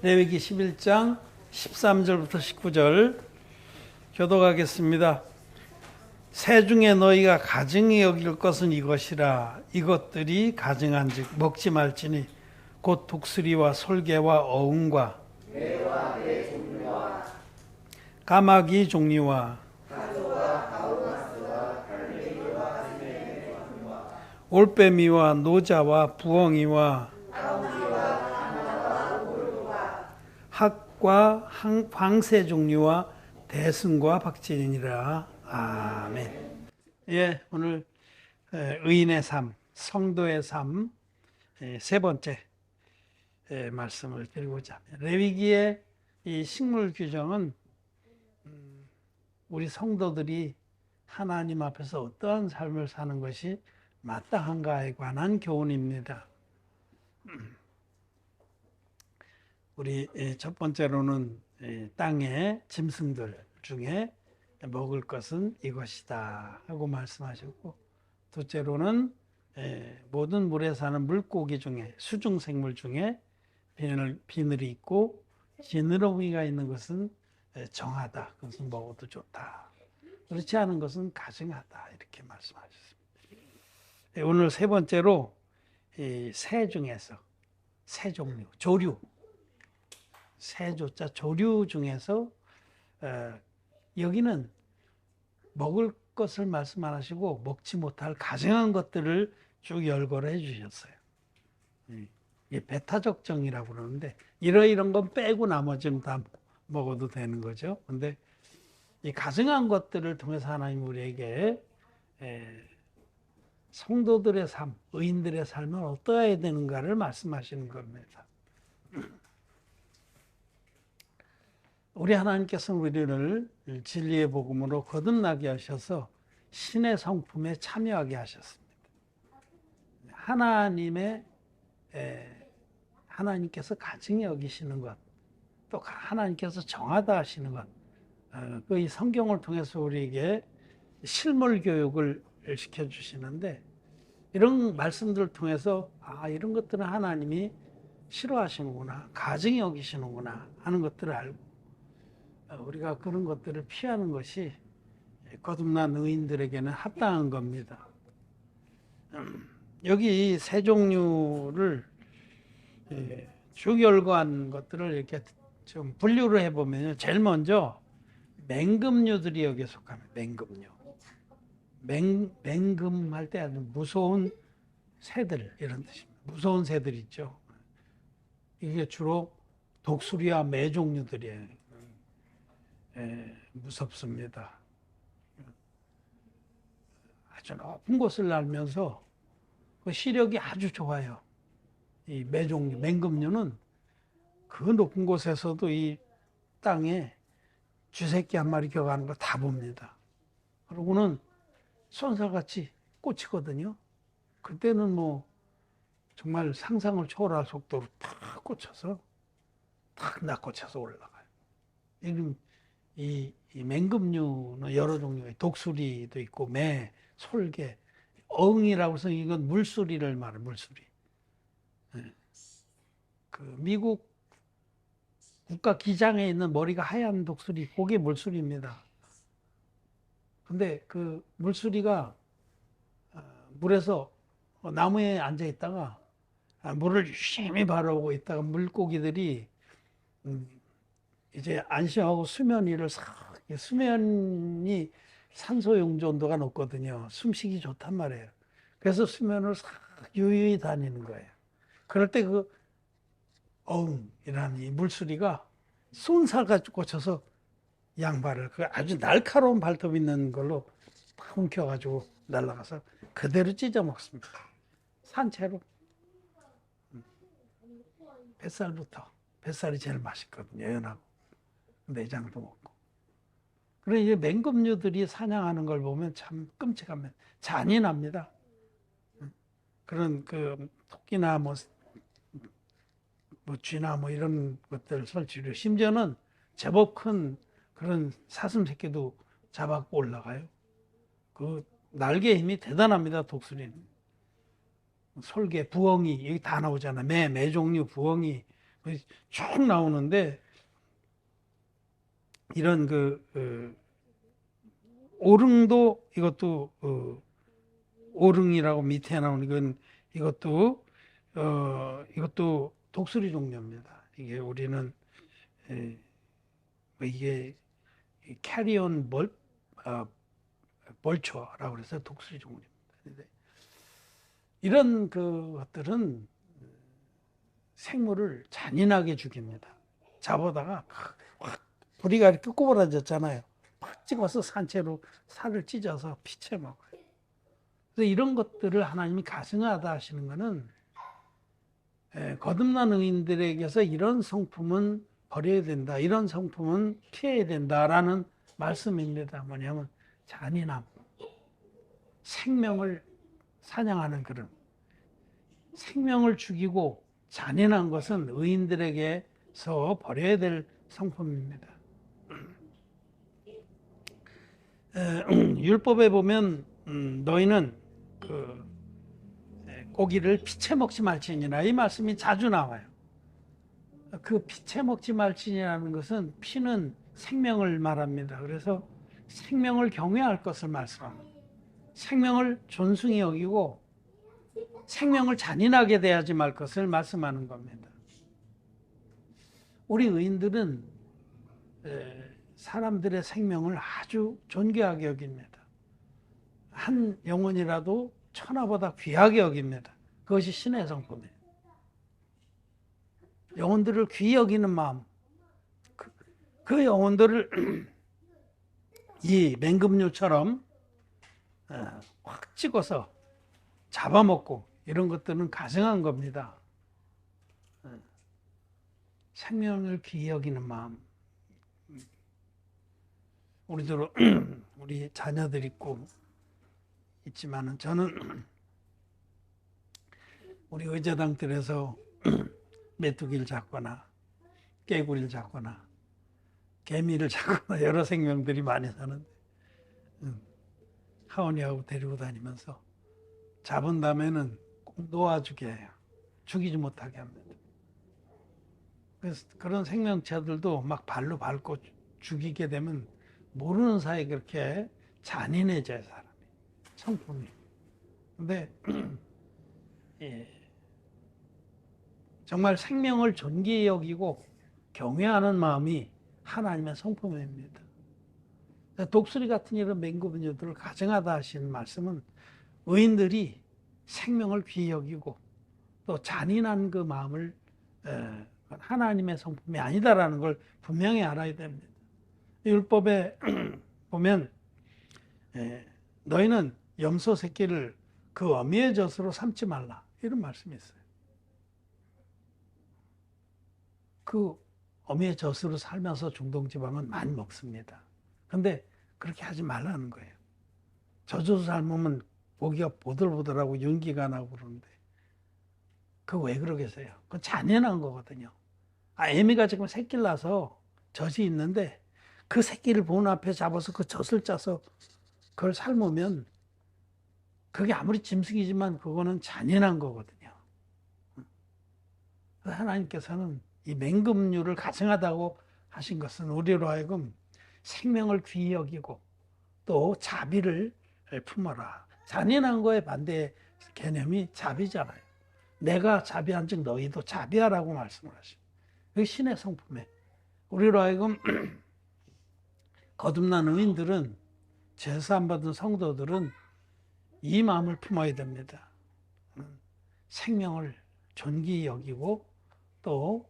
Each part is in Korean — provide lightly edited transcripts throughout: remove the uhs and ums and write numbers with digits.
레위기 11장 13절부터 19절 교독하겠습니다. 새 중에 너희가 가증히 여길 것은 이것이라. 이것들이 가증한즉 먹지 말지니 곧 독수리와 솔개와 어흥과 까마귀 종류와 올빼미와 노자와 부엉이와 학과 황새 종류와 대승과 박진이니라. 아멘. 예, 오늘 의인의 삶, 성도의 삶 세 번째 말씀을 드리고자 합니다. 레위기의 이 식물 규정은 우리 성도들이 하나님 앞에서 어떠한 삶을 사는 것이 마땅한가에 관한 교훈입니다. 우리 첫 번째로는 땅의 짐승들 중에 먹을 것은 이것이다 하고 말씀하셨고, 둘째로는 모든 물에 사는 물고기 중에 수중생물 중에 비늘이 있고 지느러미가 있는 것은 정하다, 그것은 먹어도 좋다. 그렇지 않은 것은 가증하다, 이렇게 말씀하셨습니다. 오늘 세 번째로 새 중에서 새 종류, 조류, 새조자 조류 중에서 여기는 먹을 것을 말씀 안 하시고 먹지 못할 가증한 것들을 쭉 열거를 해주셨어요. 이게 배타적정이라고 그러는데 이런 건 빼고 나머지는 다 먹어도 되는 거죠. 근데 이 가증한 것들을 통해서 하나님 우리에게 성도들의 삶, 의인들의 삶은 어떠해야 되는가를 말씀하시는 겁니다. 우리 하나님께서는 우리를 진리의 복음으로 거듭나게 하셔서 신의 성품에 참여하게 하셨습니다. 하나님께서 가증히 여기시는 것, 또 하나님께서 정하다 하시는 것, 이 성경을 통해서 우리에게 실물 교육을 시켜주시는데, 이런 말씀들을 통해서 이런 것들은 하나님이 싫어하시는구나, 가증히 여기시는구나 하는 것들을 알고 우리가 그런 것들을 피하는 것이 거듭난 의인들에게는 합당한 겁니다. 여기 세 종류를 쭉 열거한 것들을 이렇게 좀 분류를 해보면, 제일 먼저 맹금류들이 여기에 속합니다. 맹금류. 맹금할 때 아주 무서운 새들, 이런 뜻입니다. 무서운 새들 있죠. 이게 주로 독수리와 매 종류들이에요. 무섭습니다. 아주 높은 곳을 날면서 그 시력이 아주 좋아요. 이 매종류, 맹금류는 그 높은 곳에서도 이 땅에 쥐새끼 한 마리 껴가는 거 다 봅니다. 그러고는 쏜살같이 꽂히거든요. 그때는 뭐 정말 상상을 초월할 속도로 탁 꽂혀서 탁 낚고쳐서 올라가요. 이 맹금류는 여러 종류의 독수리도 있고 매, 솔개, 어흥이라고 해서 이건 물수리를 말해요. 물수리. 그 미국 국가 기장에 있는 머리가 하얀 독수리, 그게 물수리입니다. 근데 그 물수리가 물에서 나무에 앉아 있다가 물을 열심히 바라보고 있다가 물고기들이 이제 안심하고 수면 위를 수면이 산소 용존도가 높거든요. 숨쉬기 좋단 말이에요. 그래서 수면을 싹 유유히 다니는 거예요. 그럴 때 그 어흥이라는 이 물수리가 쏜살같이 꽂혀서 양발을, 그 아주 날카로운 발톱 있는 걸로 탁 훔켜가지고 날아가서 그대로 찢어 먹습니다. 산채로. 뱃살이 제일 맛있거든요. 연하고. 내장도 먹고. 그래, 이제 맹금류들이 사냥하는 걸 보면 참 끔찍합니다. 잔인합니다. 그런 그 토끼나 뭐 쥐나 뭐 이런 것들 설치로, 심지어는 제법 큰 그런 사슴 새끼도 잡아갖고 올라가요. 그 날개 힘이 대단합니다. 독수리는. 솔개, 부엉이, 여기 다 나오잖아. 매 종류, 부엉이, 쭉 나오는데 이런 오릉도 이것도 오릉이라고 밑에 나오는 이건 이것도 독수리 종류입니다. 이게 우리는 이게 캐리온 벌초라고 해서 독수리 종류입니다. 이런 것들은 생물을 잔인하게 죽입니다. 잡아다가 확 부리가 이렇게 꼬부라졌잖아요. 팍 찍어서 산채로 살을 찢어서 피채 먹어요. 그래서 이런 것들을 하나님이 가증하다 하시는 것은 거듭난 의인들에게서 이런 성품은 버려야 된다. 이런 성품은 피해야 된다라는 말씀입니다. 뭐냐면 잔인함, 생명을 사냥하는 그런 생명을 죽이고 잔인한 것은 의인들에게서 버려야 될 성품입니다. 율법에 보면 너희는 고기를 피채 먹지 말지니라 이 말씀이 자주 나와요. 그 피채 먹지 말지니라는 것은 피는 생명을 말합니다. 그래서 생명을 경외할 것을 말씀합니다. 생명을 존중히 여기고 생명을 잔인하게 대하지 말 것을 말씀하는 겁니다. 우리 의인들은 사람들의 생명을 아주 존귀하게 여깁니다. 한 영혼이라도 천하보다 귀하게 여깁니다. 그것이 신의 성품이에요. 영혼들을 귀히 여기는 마음, 그 영혼들을 이 맹금류처럼 확 찍어서 잡아먹고 이런 것들은 가증한 겁니다. 생명을 귀히 여기는 마음. 우리 자녀들 있고 있지만은 저는 우리 의제당들에서 메뚜기를 잡거나 깨구리를 잡거나 개미를 잡거나 여러 생명들이 많이 사는데 하원이하고 데리고 다니면서 잡은 다음에는 꼭 놓아주게 해요. 죽이지 못하게 합니다. 그래서 그런 생명체들도 막 발로 밟고 죽이게 되면 모르는 사이에 그렇게 잔인해져요, 사람이. 성품이. 근데 정말 생명을 존귀히 여기고 경외하는 마음이 하나님의 성품입니다. 독수리 같은 이런 맹금류들을 가증하다 하시는 말씀은 의인들이 생명을 귀히 여기고 또 잔인한 그 마음을 하나님의 성품이 아니다라는 걸 분명히 알아야 됩니다. 율법에 보면 너희는 염소 새끼를 그 어미의 젖으로 삼지 말라 이런 말씀이 있어요. 그 어미의 젖으로 살면서 중동지방은 많이 먹습니다. 그런데 그렇게 하지 말라는 거예요. 젖으로 삶으면 고기가 보들보들하고 윤기가 나고 그러는데 그거 왜 그러겠어요? 그건 잔인한 거거든요. 애미가 지금 새끼를 낳아서 젖이 있는데 그 새끼를 본 앞에 잡아서 그 젖을 짜서 그걸 삶으면 그게 아무리 짐승이지만 그거는 잔인한 거거든요. 하나님께서는 이 맹금류를 가증하다고 하신 것은 우리로 하여금 생명을 귀히 여기고 또 자비를 품어라. 잔인한 거에 반대 개념이 자비잖아요. 내가 자비한 즉 너희도 자비하라고 말씀을 하시고 그게 신의 성품에 우리로 하여금 거듭난 의인들은 제사 받은 성도들은 이 마음을 품어야 됩니다. 생명을 존귀히 여기고 또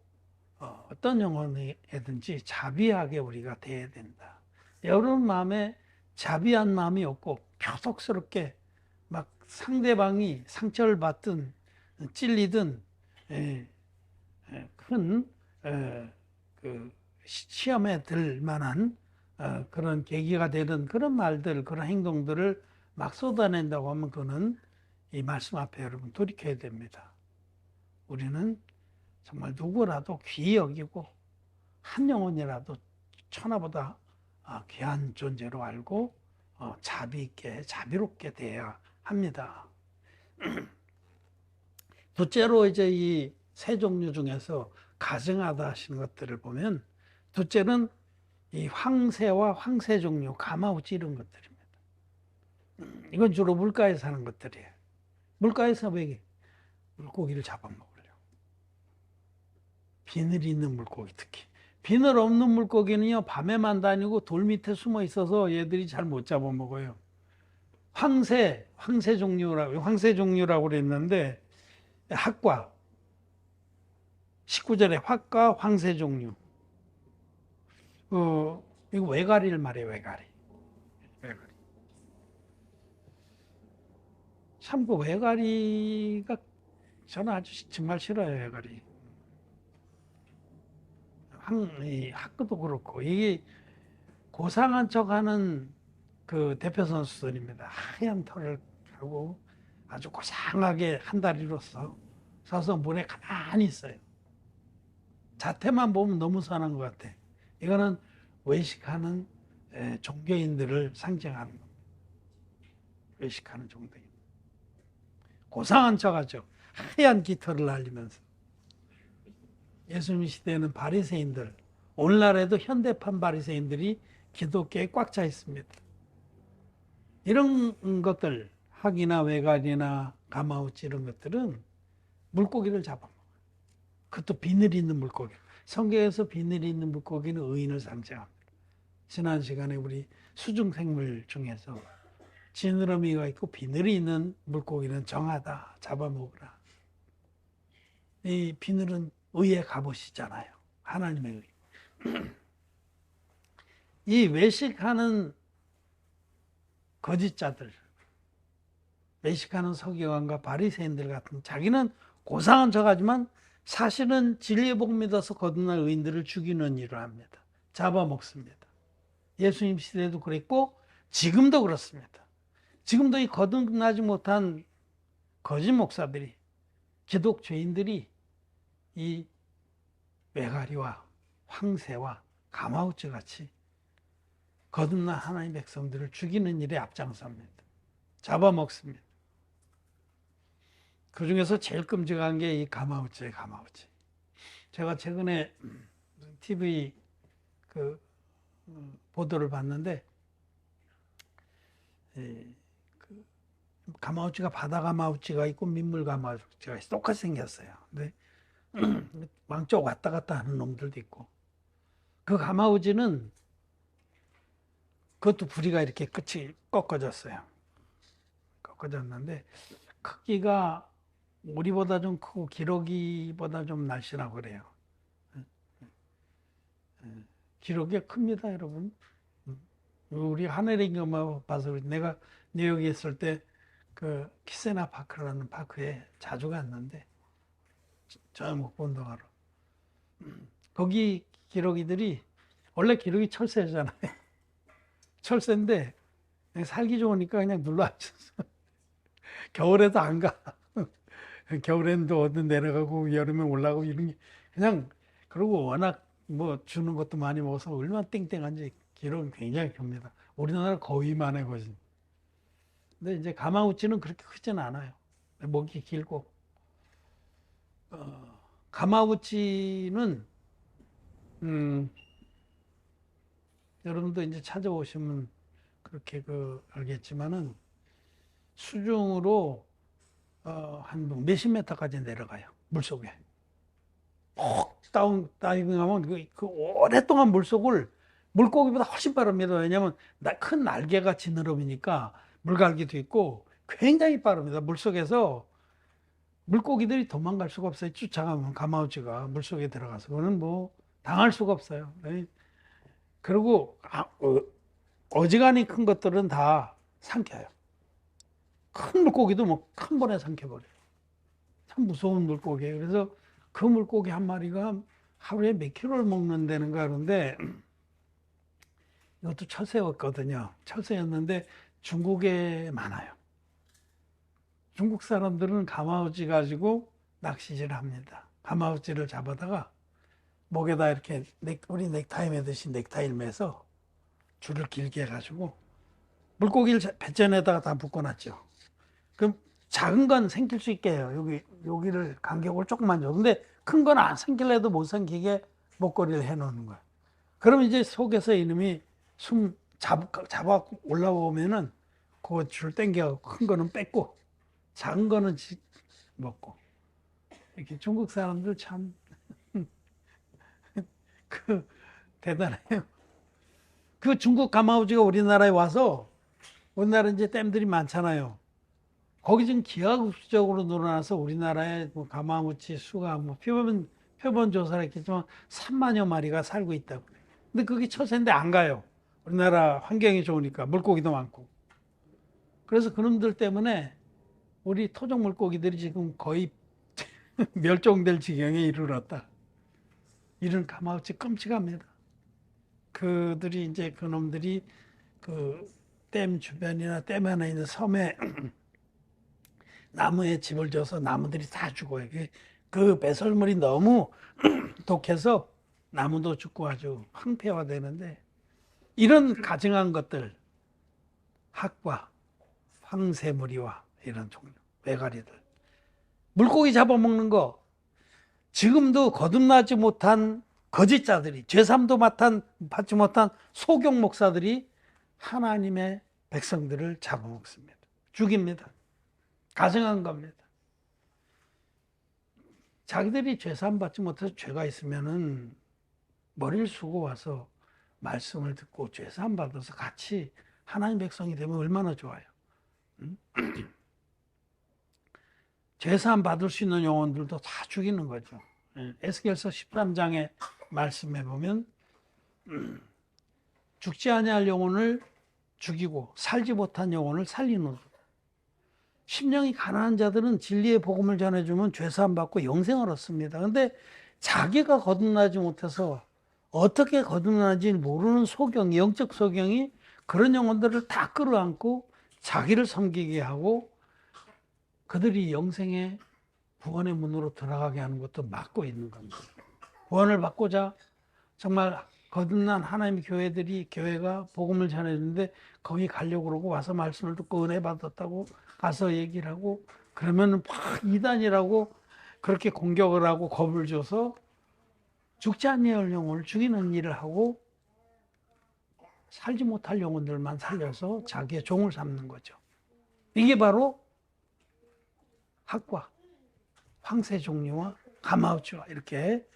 어떤 영혼이든지 자비하게 우리가 대해야 된다. 여러분 마음에 자비한 마음이 없고 표독스럽게 막 상대방이 상처를 받든 찔리든 큰 시험에 들 만한 그런 계기가 되는 그런 말들, 그런 행동들을 막 쏟아낸다고 하면 그는 이 말씀 앞에 여러분 돌이켜야 됩니다. 우리는 정말 누구라도 귀히 여기고 한 영혼이라도 천하보다 귀한 존재로 알고 자비 있게 자비롭게 대해야 합니다. 둘째로 이제 이 세 종류 중에서 가증하다 하시는 것들을 보면, 둘째는 이 황새와 황새 종류, 가마우치 이런 것들입니다. 이건 주로 물가에 사는 것들이에요. 물가에서 왜 물고기를 잡아먹으려고. 비늘이 있는 물고기 특히. 비늘 없는 물고기는요, 밤에만 다니고 돌 밑에 숨어 있어서 얘들이 잘 못 잡아먹어요. 황새 종류라고 그랬는데, 학과, 19절에 학과 황새 종류. 이거 외가리를 말해요, 외가리. 참, 그 외가리가 저는 아주 정말 싫어요, 외가리. 이 학교도 그렇고, 이게 고상한 척 하는 그 대표 선수들입니다. 하얀 털을 하고 아주 고상하게 한 다리로 서서 물에 가만히 있어요. 자태만 보면 너무 선한 것 같아. 이거는 외식하는 종교인들을 상징하는 겁니다. 외식하는 종교인. 고상한 척 하죠. 하얀 깃털을 날리면서. 예수님 시대에는 바리새인들, 오늘날에도 현대판 바리새인들이 기독교에 꽉 차 있습니다. 이런 것들, 학이나 외갈이나 가마우치 이런 것들은 물고기를 잡아먹어요. 그것도 비늘이 있는 물고기. 성경에서 비늘이 있는 물고기는 의인을 상징합니다. 지난 시간에 우리 수중생물 중에서 지느러미가 있고 비늘이 있는 물고기는 정하다, 잡아먹으라. 이 비늘은 의의 갑옷이잖아요. 하나님의 의. 이 외식하는 거짓자들, 외식하는 서기관과 바리새인들 같은, 자기는 고상한 척하지만 사실은 진리의 복 믿어서 거듭날 의인들을 죽이는 일을 합니다. 잡아먹습니다. 예수님 시대에도 그랬고 지금도 그렇습니다. 지금도 이 거듭나지 못한 거짓 목사들이, 기독교인들이 이 외가리와 황새와 가마우치 같이 거듭난 하나님의 백성들을 죽이는 일에 앞장섭니다. 잡아먹습니다. 그 중에서 제일 끔찍한 게 이 가마우치예요, 가마우치. 제가 최근에 TV 보도를 봤는데, 가마우치가 바다 가마우치가 있고 민물 가마우치가 있어. 똑같이 생겼어요. 근데 왕쪽 왔다 갔다 하는 놈들도 있고, 그 가마우치는 그것도 부리가 이렇게 끝이 꺾어졌어요. 꺾어졌는데 크기가 오리보다 좀 크고 기러기보다 좀 날씬하고 그래요. 기러기가 큽니다, 여러분. 우리 하늘의 경험을 봐서, 내가 뉴욕에 있을 때 그 키세나 파크라는 파크에 자주 갔는데, 저 목본동하러. 거기 기러기들이, 원래 기러기 철새잖아요. 철새인데 살기 좋으니까 그냥 눌러 앉아서 겨울에도 안 가. 겨울에는 또 어디 내려가고 여름에 올라가고 이런 게 그냥, 그리고 워낙 뭐 주는 것도 많이 먹어서 얼마나 땡땡한지. 기록은 굉장히 큽니다. 우리나라 거위만의 거지. 근데 이제 가마우치는 그렇게 크진 않아요. 목이 길고. 가마우치는 여러분도 이제 찾아오시면 그렇게 알겠지만은 수중으로 한 몇십 미터까지 내려가요. 물속에. 다이빙하면 그 오랫동안 물고기보다 훨씬 빠릅니다. 왜냐하면 큰 날개가 지느러미니까 물갈기도 있고 굉장히 빠릅니다. 물속에서 물고기들이 도망갈 수가 없어요. 쫓아가면 가마우치가 물속에 들어가서. 그거는 뭐 당할 수가 없어요. 그리고 어지간히 큰 것들은 다 삼켜요. 큰 물고기도 뭐 한 번에 삼켜버려요. 참 무서운 물고기예요. 그래서 그 물고기 한 마리가 하루에 몇 킬로를 먹는다는가 그러는데, 이것도 철새였거든요. 철새였는데 중국에 많아요. 중국 사람들은 가마우치 가지고 낚시질 합니다. 가마우치를 잡아다가 목에다 이렇게 우리 넥타이 매듯이 넥타이를 매서 줄을 길게 해가지고 물고기를 배전에다가 다 묶어놨죠. 그럼 작은 건 생길 수 있게 해요. 여기를 간격을 조금만 줘. 근데 큰 건 안 생길래도 못 생기게 목걸이를 해 놓는 거야. 그러면 이제 속에서 이놈이 잡아 올라오면은 그거 줄 당겨갖고 큰 거는 뺏고 작은 거는 먹고. 이렇게 중국 사람들 참, 대단해요. 그 중국 가마우지가 우리나라에 와서, 우리나라 이제 댐들이 많잖아요. 거기 지금 기하급수적으로 늘어나서 우리나라에 뭐 가마무치 수가 뭐 표본 조사를 했겠지만 3만여 마리가 살고 있다고 그래요. 근데 그게 처세인데 안 가요. 우리나라 환경이 좋으니까 물고기도 많고. 그래서 그놈들 때문에 우리 토종 물고기들이 지금 거의 멸종될 지경에 이르렀다. 이런 가마우치 끔찍합니다. 그들이 이제 그놈들이 그 댐 주변이나 댐 안에 있는 섬에 나무에 집을 져서 나무들이 다 죽어요. 그 배설물이 너무 독해서 나무도 죽고 아주 황폐화되는데, 이런 가증한 것들, 학과, 황새무리와 이런 종류, 메가리들, 물고기 잡아먹는 거, 지금도 거듭나지 못한 거짓자들이, 죄삼도 받지 못한 소경 목사들이 하나님의 백성들을 잡아먹습니다. 죽입니다. 가증한 겁니다. 자기들이 죄삼 받지 못해서 죄가 있으면은 머리를 숙고 와서 말씀을 듣고 죄삼 받아서 같이 하나님 백성이 되면 얼마나 좋아요. 죄사함 받을 수 있는 영혼들도 다 죽이는 거죠. 에스겔서 13장에 말씀해 보면 죽지 아니할 영혼을 죽이고 살지 못한 영혼을 살리는, 심령이 가난한 자들은 진리의 복음을 전해주면 죄사함 받고 영생을 얻습니다. 근데 자기가 거듭나지 못해서 어떻게 거듭나는지 모르는 소경, 영적 소경이 그런 영혼들을 다 끌어안고 자기를 섬기게 하고 그들이 영생의 구원의 문으로 들어가게 하는 것도 막고 있는 겁니다. 구원을 받고자 정말 거듭난 하나님의 교회가 복음을 전해주는데 거기 가려고 그러고 와서 말씀을 듣고 은혜 받았다고 가서 얘기를 하고 그러면 막 이단이라고 그렇게 공격을 하고 겁을 줘서 죽지 아니할 영혼을 죽이는 일을 하고 살지 못할 영혼들만 살려서 자기의 종을 삼는 거죠. 이게 바로 학과, 황새 종류와 가마우치와 이렇게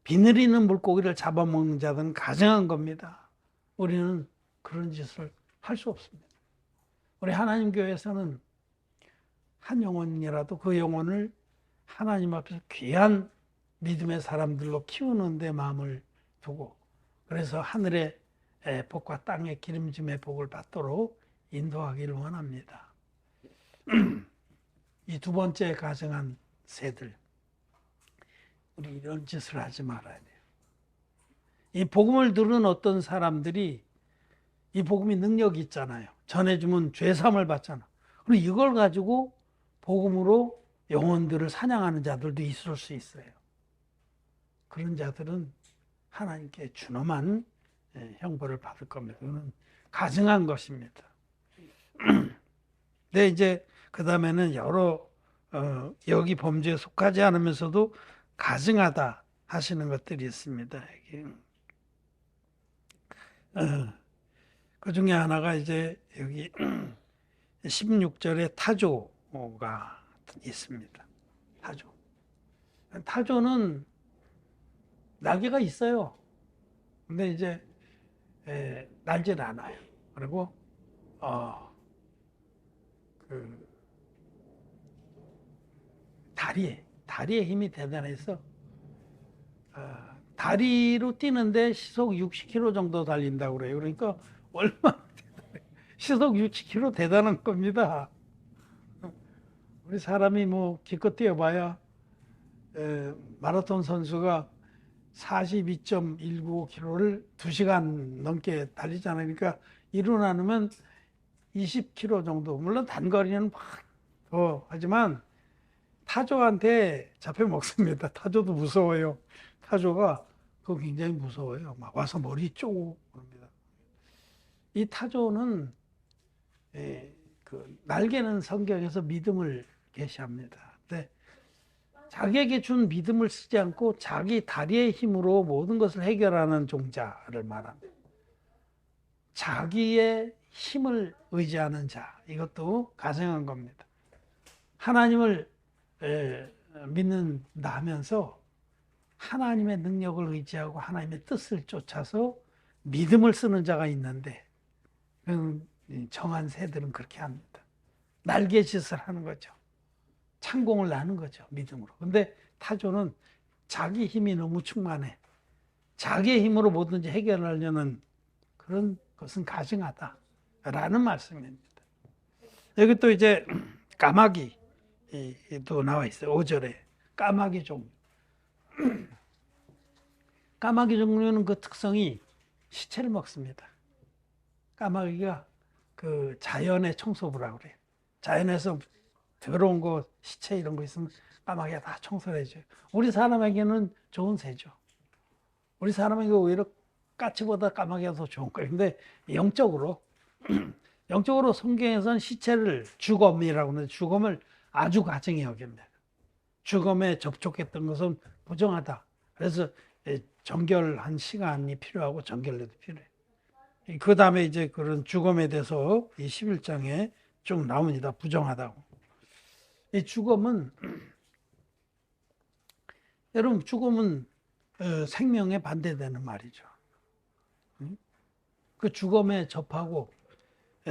비늘이는 물고기를 잡아먹는 자들은 가증한 겁니다. 우리는 그런 짓을 할 수 없습니다. 우리 하나님 교회에서는 한 영혼이라도 그 영혼을 하나님 앞에서 귀한 믿음의 사람들로 키우는 데 마음을 두고, 그래서 하늘의 복과 땅의 기름짐의 복을 받도록 인도하기를 원합니다. 이 두 번째 가증한 새들, 우리 이런 짓을 하지 말아야 돼요. 이 복음을 들은 어떤 사람들이 이 복음이 능력이 있잖아요. 전해주면 죄사함을 받잖아. 그리고 이걸 가지고 복음으로 영혼들을 사냥하는 자들도 있을 수 있어요. 그런 자들은 하나님께 준엄한 형벌을 받을 겁니다. 그건 가증한 것입니다. 네, 이제 그 다음에는 여러 여기 범죄에 속하지 않으면서도 가증하다 하시는 것들이 있습니다. 그 중에 하나가 이제 여기 16절에 타조가 있습니다. 타조는 날개가 있어요. 근데 이제 날질 않아요. 그리고 그 다리의 힘이 대단해서 다리로 뛰는데 시속 60km 정도 달린다고 그래요. 그러니까 얼마나 대단해. 시속 60km 대단한 겁니다. 우리 사람이 뭐 기껏 뛰어봐야 마라톤 선수가 42.195km를 2시간 넘게 달리잖아요. 그러니까 이루 나누면 20km 정도. 물론 단거리는 막 더 하지만 타조한테 잡혀 먹습니다. 타조도 무서워요. 타조가 그거 굉장히 무서워요. 막 와서 머리 쪼고 그럽니다. 이 타조는 그 날개는 성경에서 믿음을 계시합니다. 근데 자기에게 준 믿음을 쓰지 않고 자기 다리의 힘으로 모든 것을 해결하는 종자를 말합니다. 자기의 힘을 의지하는 자, 이것도 가정한 겁니다. 하나님을 믿는다면서 하나님의 능력을 의지하고 하나님의 뜻을 쫓아서 믿음을 쓰는 자가 있는데 정한 새들은 그렇게 합니다. 날개짓을 하는 거죠. 창공을 나는 거죠. 믿음으로. 근데 타조는 자기 힘이 너무 충만해. 자기의 힘으로 뭐든지 해결하려는 그런 것은 가증하다라는 말씀입니다. 여기 또 이제 까마귀도 나와 있어요. 5절에 까마귀 종류. 까마귀 종류는 그 특성이 시체를 먹습니다. 까마귀가 그 자연의 청소부라고 그래요. 자연에서 더러운 거, 시체 이런 거 있으면 까마귀가 다 청소를 해줘요. 우리 사람에게는 좋은 새죠. 우리 사람에게 오히려 까치보다 까마귀가 더 좋은 거예요. 근데 영적으로 성경에서는 시체를 죽음이라고 하는데 죽음을 아주 가증히 여깁니다. 죽음에 접촉했던 것은 부정하다. 그래서 정결한 시간이 필요하고 정결례도 필요해요. 그 다음에 이제 그런 죽음에 대해서 이 11장에 쭉 나옵니다. 부정하다고. 이 죽음은, 여러분, 죽음은 생명에 반대되는 말이죠. 그 죽음에 접하고,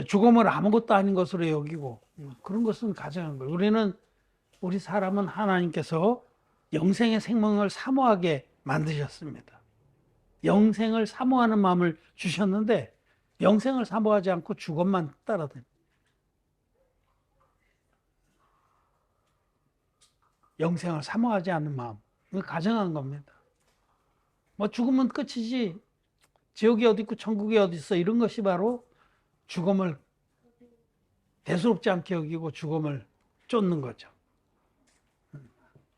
죽음을 아무것도 아닌 것으로 여기고, 그런 것은 가정한 거예요. 우리 사람은 하나님께서 영생의 생명을 사모하게 만드셨습니다. 영생을 사모하는 마음을 주셨는데, 영생을 사모하지 않고 죽음만 따라다닙니다. 영생을 사모하지 않는 마음, 가정한 겁니다. 뭐 죽으면 끝이지, 지옥이 어디 있고 천국이 어디 있어, 이런 것이 바로 죽음을 대수롭지 않게 여기고 죽음을 쫓는 거죠.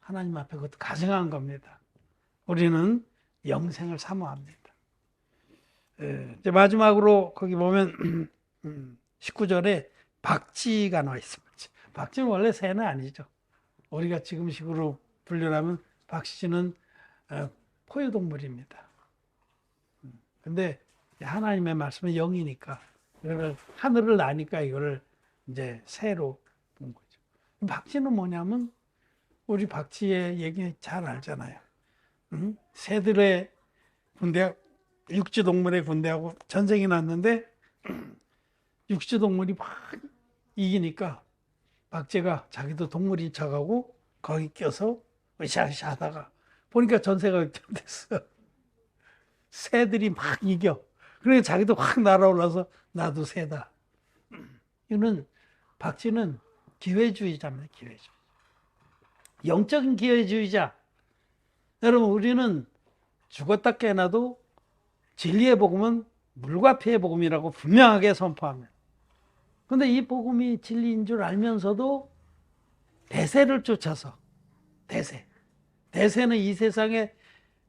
하나님 앞에 그것도 가정한 겁니다. 우리는 영생을 사모합니다. 이제 마지막으로 거기 보면 19절에 박쥐가 나와 있습니다. 박쥐는 원래 새는 아니죠. 우리가 지금식으로 분류하면 박쥐는 포유동물입니다. 근데 하나님의 말씀은 영이니까, 하늘을 나니까 이거를 이제 새로 본 거죠. 박쥐는 뭐냐면, 우리 박쥐의 얘기 잘 알잖아요. 새들의 군대, 육지동물의 군대하고 전쟁이 났는데, 육지동물이 막 이기니까, 박쥐가 자기도 동물인 척하고 거기 껴서 으쌰으쌰 하다가 보니까 전세가 역전됐어. 새들이 막 이겨. 그러니까 자기도 확 날아올라서 나도 새다. 이거는 박쥐는 기회주의자입니다. 기회주의. 영적인 기회주의자. 여러분, 우리는 죽었다 깨어나도 진리의 복음은 물과 피의 복음이라고 분명하게 선포합니다. 근데 이 복음이 진리인 줄 알면서도 대세를 쫓아서, 대세는 이 세상의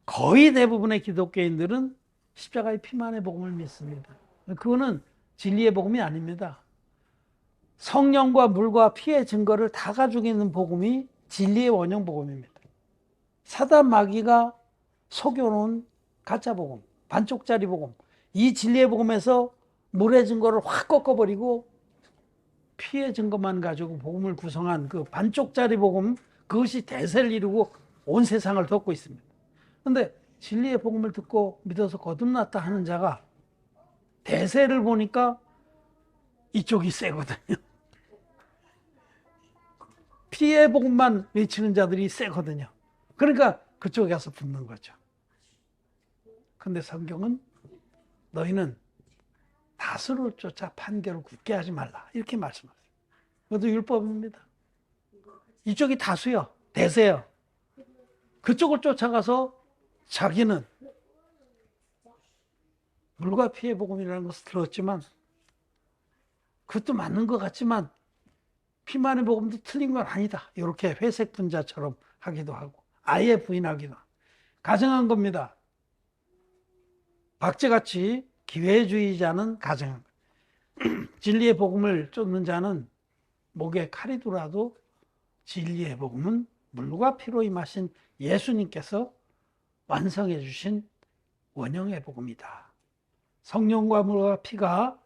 거의 대부분의 기독교인들은 십자가의 피만의 복음을 믿습니다. 그거는 진리의 복음이 아닙니다. 성령과 물과 피의 증거를 다 가지고 있는 복음이 진리의 원형 복음입니다. 사단 마귀가 속여놓은 가짜 복음, 반쪽짜리 복음, 이 진리의 복음에서 물의 증거를 확 꺾어버리고 피의 증거만 가지고 복음을 구성한 그 반쪽짜리 복음, 그것이 대세를 이루고 온 세상을 덮고 있습니다. 그런데 진리의 복음을 듣고 믿어서 거듭났다 하는 자가 대세를 보니까 이쪽이 세거든요. 피의 복음만 외치는 자들이 세거든요. 그러니까 그쪽에 가서 붙는 거죠. 근데 성경은 너희는 다수를 쫓아 판결을 굳게 하지 말라, 이렇게 말씀하세요. 그것도 율법입니다. 이쪽이 다수요, 대세요. 그쪽을 쫓아가서 자기는 물과 피의 복음이라는 것을 들었지만, 그것도 맞는 것 같지만 피만의 복음도 틀린 건 아니다, 이렇게 회색 분자처럼 하기도 하고 아예 부인하기도 하고 가정한 겁니다. 박쥐같이 기회주의자는 가정한 거예요. 진리의 복음을 쫓는 자는 목에 칼이 들어와도 진리의 복음은 물과 피로 임하신 예수님께서 완성해 주신 원형의 복음이다. 성령과 물과 피가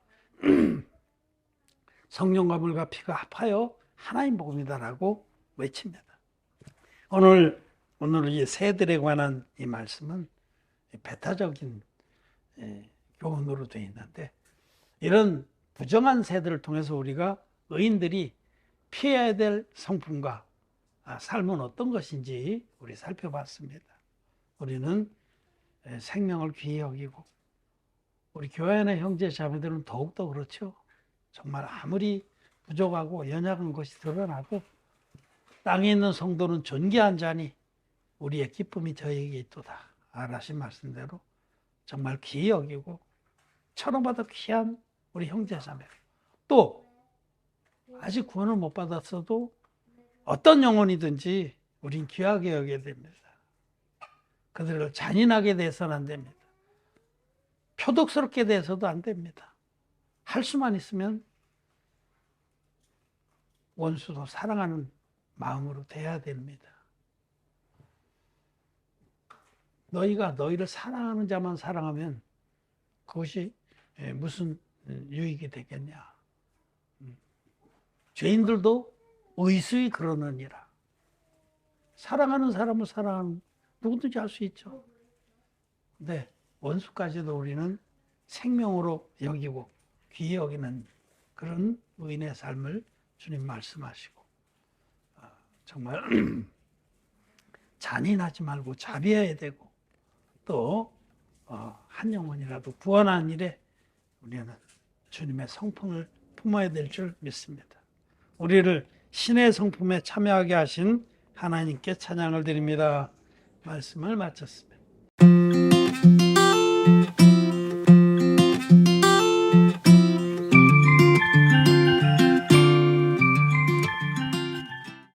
합하여 하나님 복음이다라고 외칩니다. 오늘 이 새들에 관한 이 말씀은 배타적인 교훈으로 되어 있는데, 이런 부정한 새들을 통해서 우리가 의인들이 피해야 될 성품과 삶은 어떤 것인지 우리 살펴봤습니다. 우리는 생명을 귀히 여기고, 우리 교회 안의 형제 자매들은 더욱더 그렇죠. 정말 아무리 부족하고 연약한 것이 드러나도 땅에 있는 성도는 존귀한 자니 우리의 기쁨이 저에게 있도다 라신 말씀대로 정말 귀히 여기고 천원보다 귀한 우리 형제 자매, 또 아직 구원을 못 받았어도 어떤 영혼이든지 우린 귀하게 여겨야 됩니다. 그들을 잔인하게 대해서는 안 됩니다. 표독스럽게 대해서도 안 됩니다. 할 수만 있으면 원수도 사랑하는 마음으로 대해야 됩니다. 너희가 너희를 사랑하는 자만 사랑하면 그것이 무슨 유익이 되겠냐. 죄인들도 의수히 그러느니라. 사랑하는 사람을 사랑하는 누구든지 할 수 있죠. 근데 원수까지도 우리는 생명으로 여기고 귀히 여기는 그런 의인의 삶을 주님 말씀하시고, 정말 잔인하지 말고 자비해야 되고, 또 한 영혼이라도 구원한 일에 우리는 주님의 성품을 품어야 될 줄 믿습니다. 우리를 신의 성품에 참여하게 하신 하나님께 찬양을 드립니다. 말씀을 마쳤습니다.